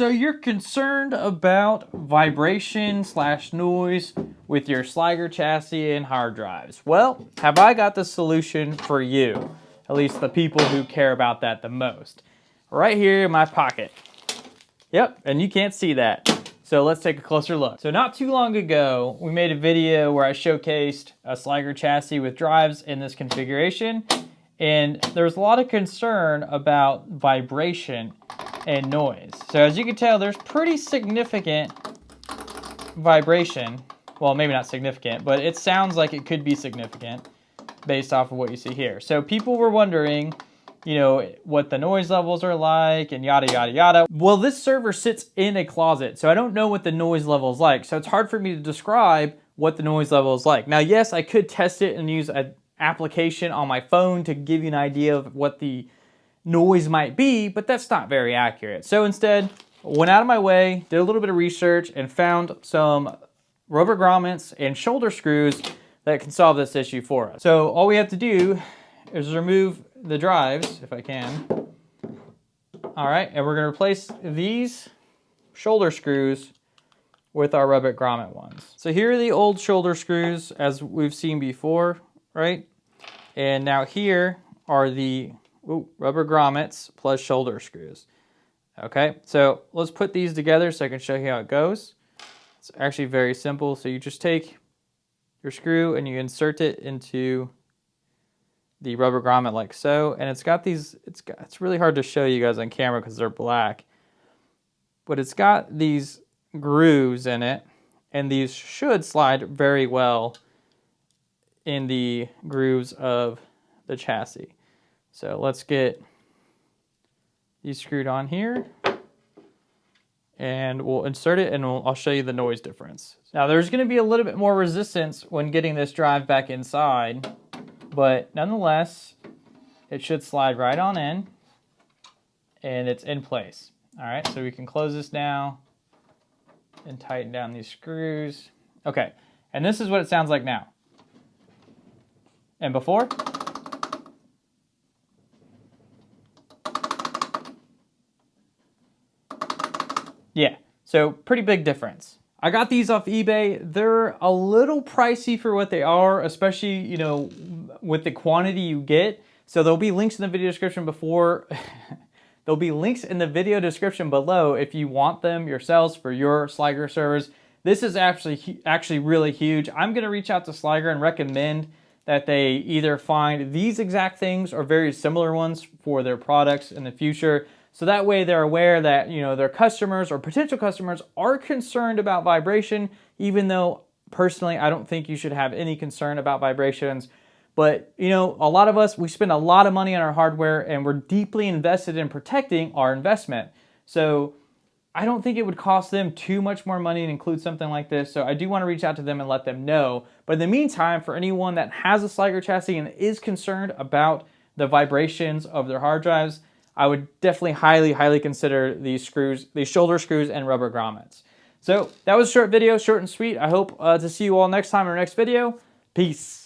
So you're concerned about vibration / noise with your Sliger chassis and hard drives. Well, have I got the solution for you? At least the people who care about that the most. Right here in my pocket. Yep, and you can't see that. So let's take a closer look. So not too long ago, we made a video where I showcased a Sliger chassis with drives in this configuration. And there was a lot of concern about vibration and noise. So as you can tell, there's pretty significant vibration. Well, maybe not significant, but it sounds like it could be significant based off of what you see here. So people were wondering, you know, what the noise levels are like and yada, yada, yada. Well, this server sits in a closet, so I don't know what the noise level is like. So it's hard for me to describe what the noise level is like. Now, yes, I could test it and use an application on my phone to give you an idea of what the noise might be, but that's not very accurate. So instead, went out of my way, did a little bit of research, and found some rubber grommets and shoulder screws that can solve this issue for us. So all we have to do is remove the drives, if I can. All right, and we're gonna replace these shoulder screws with our rubber grommet ones. So here are the old shoulder screws as we've seen before, right? And now here are the rubber grommets plus shoulder screws. Okay, so let's put these together so I can show you how it goes. It's actually very simple. So you just take your screw and you insert it into the rubber grommet like so. And it's got these, it's really hard to show you guys on camera because they're black. But it's got these grooves in it, and these should slide very well in the grooves of the chassis. So let's get these screwed on here, and we'll insert it, and I'll show you the noise difference. Now there's going to be a little bit more resistance when getting this drive back inside, but nonetheless, it should slide right on in, and it's in place. All right, so we can close this now and tighten down these screws. Okay, and this is what it sounds like now. And before? Yeah, so pretty big difference. I got these off eBay. They're a little pricey for what they are, especially, you know, with the quantity you get. So there'll be links in the video description before. There'll be links in the video description below if you want them yourselves for your Sliger servers. This is actually really huge. I'm gonna reach out to Sliger and recommend that they either find these exact things or very similar ones for their products in the future. So that way they're aware that, you know, their customers or potential customers are concerned about vibration, even though personally I don't think you should have any concern about vibrations. But, you know, a lot of us, we spend a lot of money on our hardware and we're deeply invested in protecting our investment. So I don't think it would cost them too much more money to include something like this. So I do want to reach out to them and let them know. But in the meantime, for anyone that has a Sliger chassis and is concerned about the vibrations of their hard drives, I would definitely highly consider these screws, these shoulder screws and rubber grommets. So that was a short video, short and sweet. I hope to see you all next time in our next video. Peace.